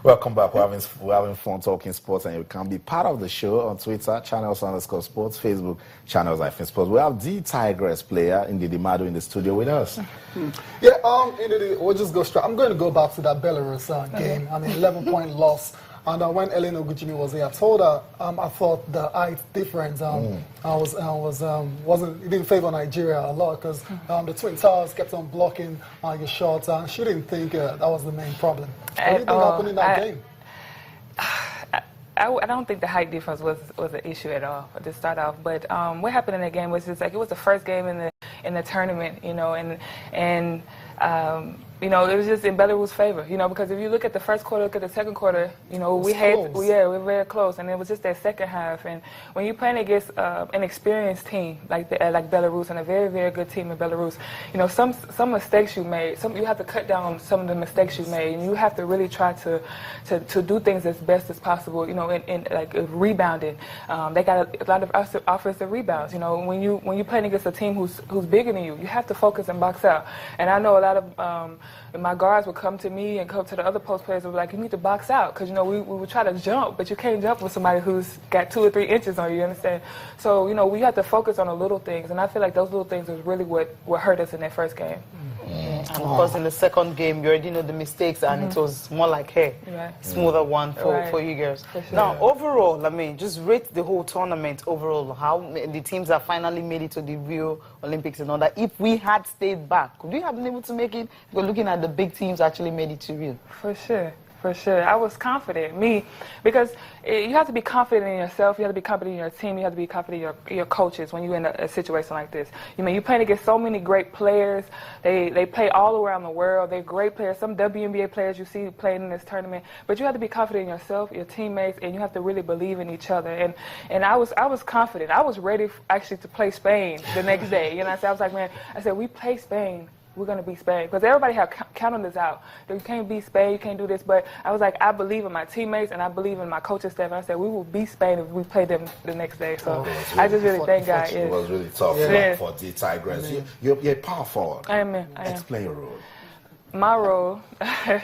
Welcome back. We're having fun talking sports, and you can be part of the show on Twitter, channels_sports, Facebook, channels-sports. We have the Tigress player, Ndidi Madu, in the studio with us. Yeah, Ndidi, we'll just go straight. I'm going to go back to that Belarus game. I mean, 11-point loss. And when Ellen Ogujimi was here, I told her I thought the height difference it didn't favor Nigeria a lot because the Twin Towers kept on blocking your shots, and she didn't think that was the main problem. What do you think happened in that game? I don't think the height difference was an issue at all to start off. But what happened in that game was just like it was the first game in the tournament, you know, and you know, it was just in Belarus' favor, you know, because if you look at the first quarter, look at the second quarter, you know, we were very close, and it was just that second half. And when you're playing against an experienced team like Belarus, and a very, very good team in Belarus, you know, some mistakes you made, you have to cut down on some of the mistakes you made, and you have to really try to do things as best as possible, you know, in like rebounding. They got a lot of offensive rebounds, you know. When you're playing against a team who's bigger than you have to focus and box out. And I know a lot of my guards would come to me and come to the other post players and be like, you need to box out, because, you know, we would try to jump, but you can't jump with somebody who's got 2 or 3 inches on you, you understand? So, you know, we have to focus on the little things, and I feel like those little things was really what hurt us in that first game. And of course, in the second game, you already know the mistakes, and it was more like, hey, smoother one for you girls. For sure. Now, overall, I mean, just rate the whole tournament overall, how the teams that finally made it to the Rio Olympics and all that. If we had stayed back, could we have been able to make it? We're looking at the big teams actually made it to Rio. For sure. For sure. I was confident, because you have to be confident in yourself, you have to be confident in your team, you have to be confident in your coaches when you're in a situation like this. You mean, you're playing against so many great players. They play all around the world. They're great players. Some WNBA players you see playing in this tournament. But you have to be confident in yourself, your teammates, and you have to really believe in each other. And I was confident. I was ready actually to play Spain the next day. You know, I was like, man, we play Spain, we're going to beat Spain. Because everybody have counted us out. You can't beat Spain, you can't do this. But I was like, I believe in my teammates, and I believe in my coaching staff. And I said, we will beat Spain if we play them the next day. So I just really thank God. It was really tough for the Tigress. You're power forward. I am. Explain your role. My role, I'm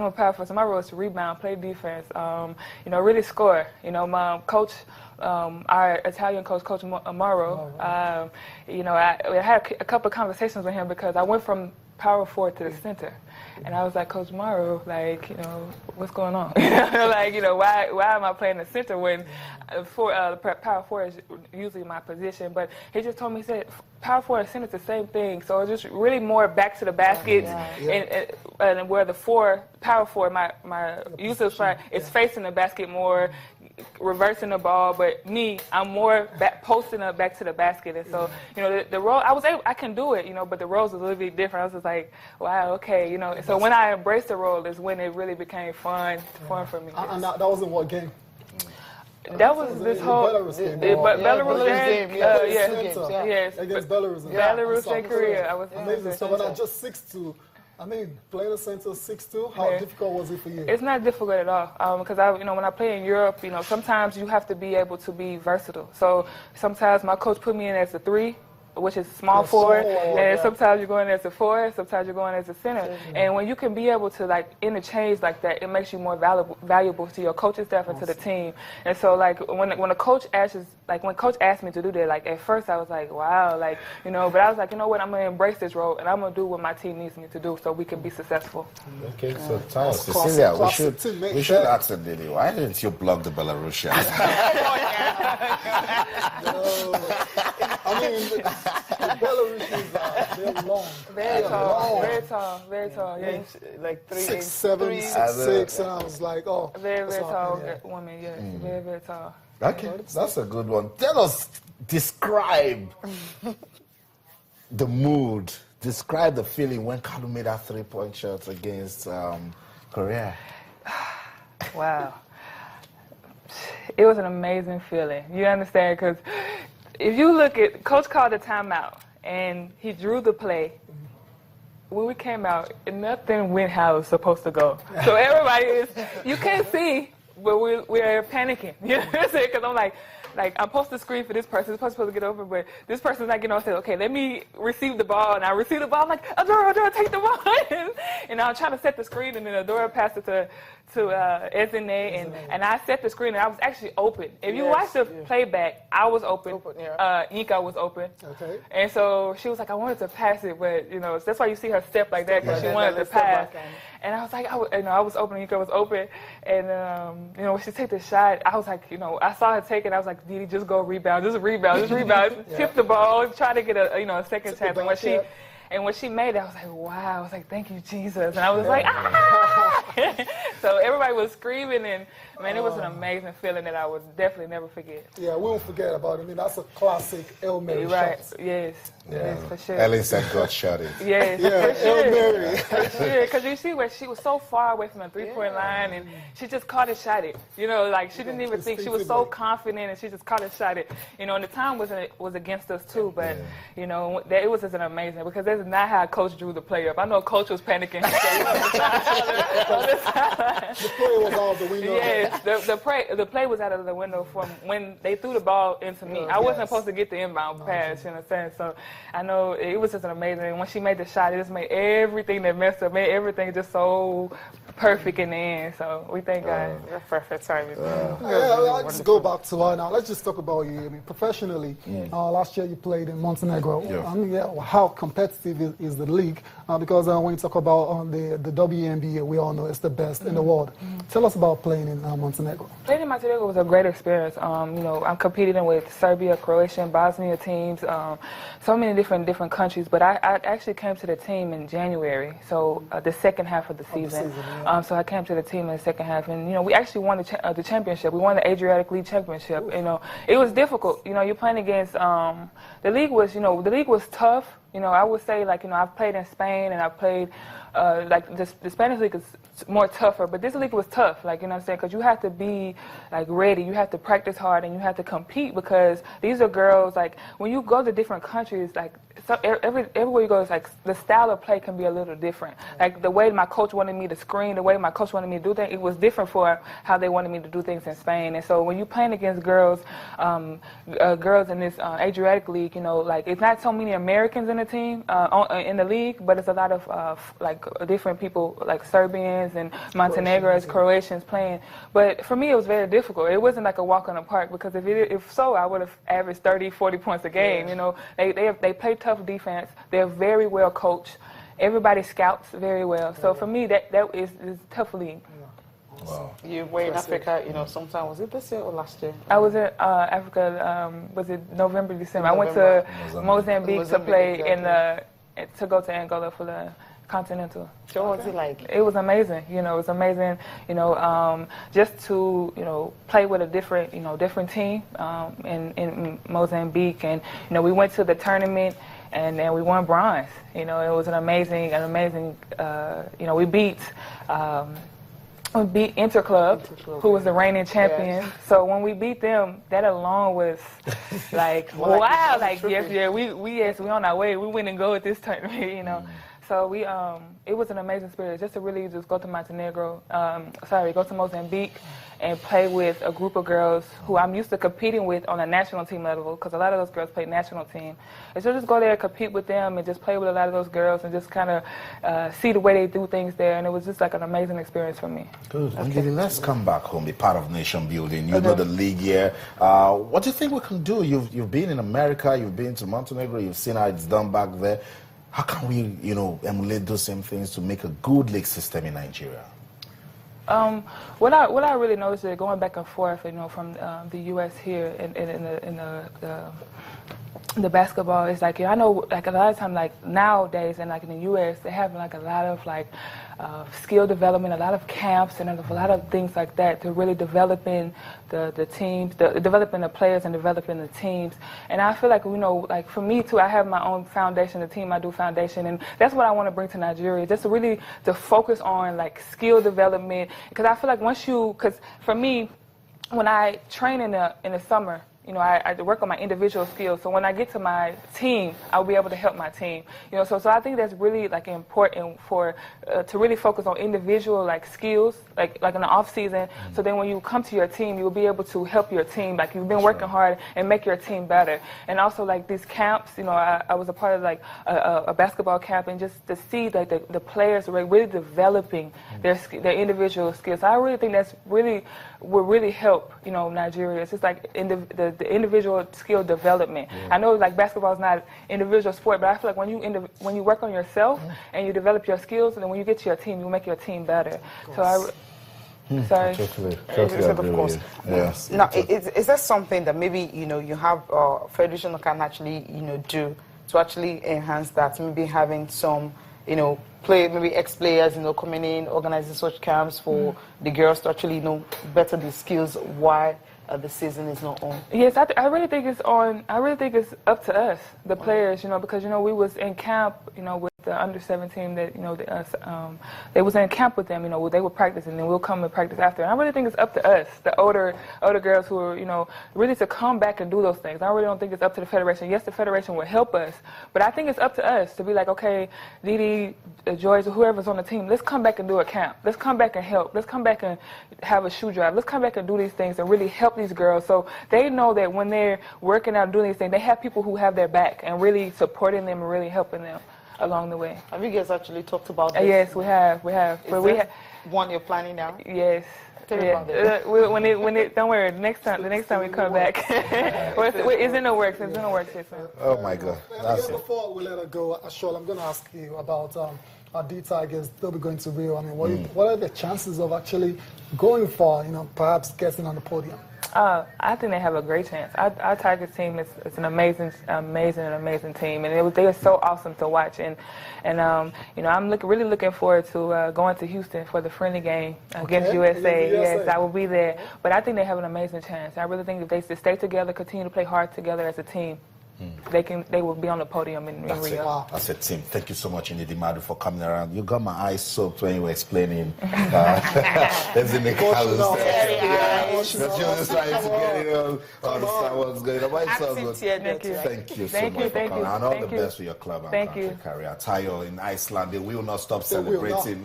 a power forward. So my role is to rebound, play defense, you know, really score. You know, my coach, our Italian coach, Coach Amaro, you know, I had a couple of conversations with him because I went from power forward to the center. And I was like, Coach Morrow, like, you know, what's going on? Like, you know, why am I playing the center when power forward is usually my position? But he just told me, he said, power forward and center is the same thing. So it's just really more back to the basket, and where the power forward, my usage is facing the basket more, reversing the ball. But me, I'm more posting up back to the basket. And so, you know, the role, I can do it, you know, but the roles was a little bit different. I was just like, wow, okay, you know. So when I embraced the role is when it really became fun for me. And that was in what game? That was this whole Belarus game. Belarus game. Yes. Against Belarus. Belarus and Korea. I was amazing. So when I just 6'2", I mean, playing the center 6'2", how difficult was it for you? It's not difficult at all, because you know, when I play in Europe, you know, sometimes you have to be able to be versatile. So sometimes my coach put me in as a 3, which is small forward, and sometimes you're going as a 4, sometimes you're going as a center. And when you can be able to like interchange like that, it makes you more valuable to your coaching staff and to the team. And so like when a coach asks, like when coach asked me to do that, like at first I was like, wow, like, you know, but I was like, you know what, I'm gonna embrace this role and I'm gonna do what my team needs me to do so we can be successful. Okay, so tell us, Cecilia, we should ask the lady, why didn't you block the Belarusians? I mean, the Belarusians they're long. Very tall. Yeah. Like 6'7", 6'6", and I was like, oh. Very tall woman, yeah. Very tall. Okay, that's a good one. Tell us, describe the mood, describe the feeling when Kalu made that 3-point shot against Korea. Wow. It was an amazing feeling. You understand? Because if you look at, Coach called a timeout, and he drew the play. When we came out, nothing went how it was supposed to go. So everybody you can't see, but we're panicking. You know what I'm saying? Because I'm like, like I'm supposed to screen for this person. This person's supposed to get over, but this person's not getting on. I said, okay, let me receive the ball, and I receive the ball. I'm like, Adora, take the ball, and I'm trying to set the screen, and then Adora passed it to Ezine, and I set the screen, and I was actually open. If you watch the playback, I was open. Inka was open. Okay. And so she was like, I wanted to pass it, but that's why you see her step like that, because she wanted to pass. And I was like, I was open, Inka was open, and when she took the shot, I was like, I saw her take it. I was like, Didi, just go rebound, just rebound, tip the ball, try to get a second chance. And when she made it, I was like, wow. I was like, thank you, Jesus. And I was like, ah! So everybody was screaming, and man, it was an amazing feeling that I would definitely never forget. Yeah, we won't forget about it. I mean, that's a classic Hail Mary shot. Yes. Yeah. Yes, for sure. Ellen said God shot it. Yes, yeah, for sure. Hail Mary. For sure, because you see where she was so far away from the three-point line, and she just caught it, shot it. Like she didn't even think. She was so confident, and she just caught it, shot it. And the time was against us too, but it was just an amazing, because that's not how Coach drew the play up. I know Coach was panicking. The play was out the window. Yes, the play was out of the window from when they threw the ball into me. I wasn't supposed to get the inbound pass, So I know it was just an amazing. And when she made the shot, it just made everything that messed up, made everything just so perfect in the end. So we thank God. Perfect timing. Let's go back to her now. Let's just talk about you. I mean, professionally, last year you played in Montenegro. Yeah. I mean, how competitive is the league? Because when you talk about the WNBA, we all know it's the best in the world. Tell us about playing in Montenegro. Playing in Montenegro was a great experience. I'm competing with Serbia, Croatia, and Bosnia teams, so many different countries. But I actually came to the team in January, so the second half of the season. So I came to the team in the second half, and we actually won the championship. We won the Adriatic League championship. It was difficult. You're playing against the league was tough. I would say, I've played in Spain, and I've played, the Spanish league is more tougher, but this league was tough, you know what I'm saying, because you have to be, ready, you have to practice hard, and you have to compete, because these are girls, when you go to different countries, everywhere you go, it's the style of play can be a little different. The way my coach wanted me to screen, the way my coach wanted me to do things, it was different for how they wanted me to do things in Spain. And so when you're playing against girls in this Adriatic league, it's not so many Americans in the team, in the league, but it's a lot of different people, Serbians and Montenegrins, Croatians playing. But for me, it was very difficult. It wasn't like a walk in the park, because if so, I would have averaged 30, 40 points a game. They play tough defense. They're very well coached. Everybody scouts very well. So for me, that is a tough league. Wow. You were in Africa, sometime, was it this year or last year? I was in Africa, was it November, December? I went to Mozambique to play to go to Angola for the Continental. So what was it like? It was amazing. It was amazing. Just to play with a different team in Mozambique, and we went to the tournament, and then we won bronze. It was an amazing. We beat Interclub, who was the reigning champion. Yes. So when we beat them, that alone was wow. We on our way. We win and go at this tournament. So it was an amazing experience just to really just go to go to Mozambique and play with a group of girls who I'm used to competing with on a national team level, because a lot of those girls play national team. And so just go there, compete with them, and just play with a lot of those girls, and just kind of see the way they do things there. And it was just an amazing experience for me. Good. Okay. Let's come back home, be part of nation building. You know the league here. What do you think we can do? You've been in America, you've been to Montenegro, you've seen how it's done back there. How can we, emulate those same things to make a good league system in Nigeria? What I really noticed is going back and forth, from the U.S. here in the basketball is I know a lot of times nowadays and in the U.S. they have a lot of skill development, a lot of camps, and a lot of things like that to really developing the teams, developing the players and developing the teams. And I feel for me too, I have my own foundation, the team I do foundation, and that's what I want to bring to Nigeria, just to focus on skill development, because I feel because for me, when I train in the summer, you know, I work on my individual skills. So when I get to my team, I'll be able to help my team. You know, so I think that's really like important for to really focus on individual like skills, like in the off season. So then when you come to your team, you'll be able to help your team. Like you've been working hard and make your team better. And also like these camps, you know, I was a part of like a basketball camp, and just to see like the players really developing their individual skills. So I really think that's really will really help, you know, Nigeria. It's just like the individual skill development. I know like basketball is not an individual sport, but I feel like when you work on yourself and you develop your skills, and then when you get to your team, you make your team better. So sorry. Totally Of course. Yes. Now, is there something that maybe, you know, you have federation can actually, you know, do to actually enhance that? Maybe having some, you know, maybe ex-players, you know, coming in, organizing such camps for the girls to actually, you know, better the skills while the season is not on. Yes, I really think it's on. I really think it's up to us, the players, you know, because, you know, we was in camp, you know, with the under-17 that, you know, they was in camp with them, you know, they would practice, and then we'll come and practice after. And I really think it's up to us, the older girls who are, you know, really to come back and do those things. I really don't think it's up to the federation. Yes, the federation will help us, but I think it's up to us to be like, okay, Didi, Joyce, or whoever's on the team, let's come back and do a camp. Let's come back and help. Let's come back and have a shoe drive. Let's come back and do these things and really help these girls, so they know that when they're working out doing these things, they have people who have their back and really supporting them and really helping them along the way. Have you guys actually talked about this? Yes, we have. But we have one you're planning now? Yes. When it don't worry. The next time we come back, it's in the works. It's in the works. Oh my God. That's it. Before we let her go, Ashol, I'm going to ask you about our D Tigers. They'll be going to Rio. I mean, what are the chances of actually going far? You know, perhaps getting on the podium. I think they have a great chance. Our Tigers team is an amazing team, and they are so awesome to watch. And you know, I'm really looking forward to going to Houston for the friendly game against USA. Yes, I will be there. But I think they have an amazing chance. I really think if they stay together, continue to play hard together as a team, they will be on the podium in Rio. Wow. That's it, Tim. Thank you so much, Inedi Madu, for coming around. You got my eyes soaked when you were explaining. There's in the colors. She was trying to get it on understand what's going on. It's so good. Thank you so much for coming. And all the best for your club and career. Tayo in Iceland, they will not stop celebrating.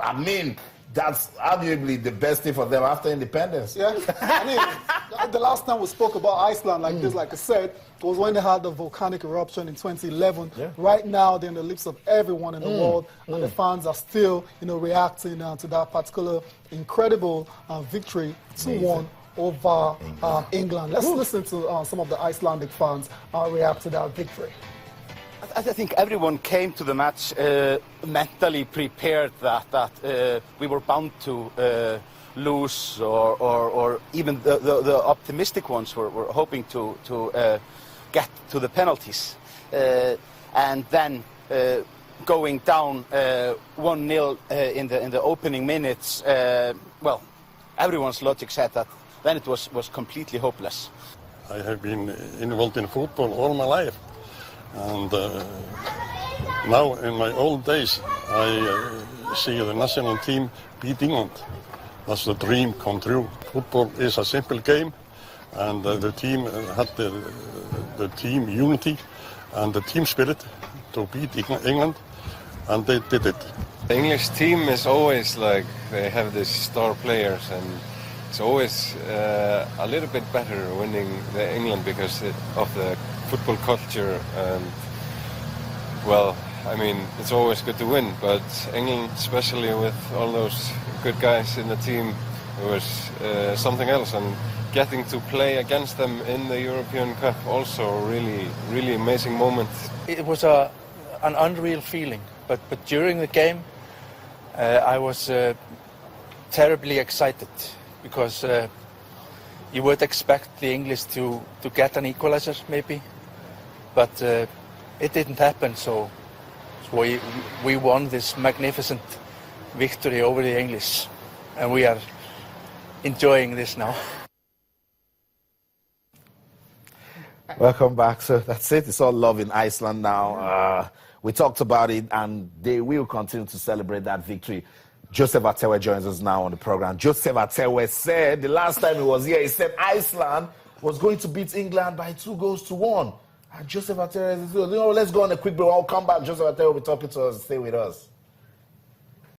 I mean, that's arguably the best thing for them after independence. Yeah, I mean, the last time we spoke about Iceland like this, like I said, was when they had the volcanic eruption in 2011. Yeah. Right now, they're in the lips of everyone in the world, and the fans are still, you know, reacting to that particular incredible victory 2-1 over England. Let's listen to some of the Icelandic fans react to that victory. I think everyone came to the match mentally prepared that we were bound to lose, or even the optimistic ones were hoping to get to the penalties. And then going down 1-0 in the opening minutes, well, everyone's logic said that then it was completely hopeless. I have been involved in football all my life. And now, in my old days, I see the national team beat England. That's the dream come true. Football is a simple game, and the team had the team unity and the team spirit to beat England, and they did it. The English team is always like, they have these star players, and it's always a little bit better winning the England because of the football culture. And well, I mean, it's always good to win, but England, especially with all those good guys in the team, it was something else. And getting to play against them in the European Cup, also really amazing moment. It was an unreal feeling, but during the game I was terribly excited, because you would expect the English to get an equalizer maybe, but it didn't happen, so we won this magnificent victory over the English, and we are enjoying this now. Welcome back. So that's it. It's all love in Iceland now. We talked about it, and they will continue to celebrate that victory. Joseph Atewe joins us now on the program. Joseph Atewe said the last time he was here, he said Iceland was going to beat England by 2-1. And Joseph Atere says, let's go on a quick break. I'll come back. Joseph Atere will be talking to us. Stay with us.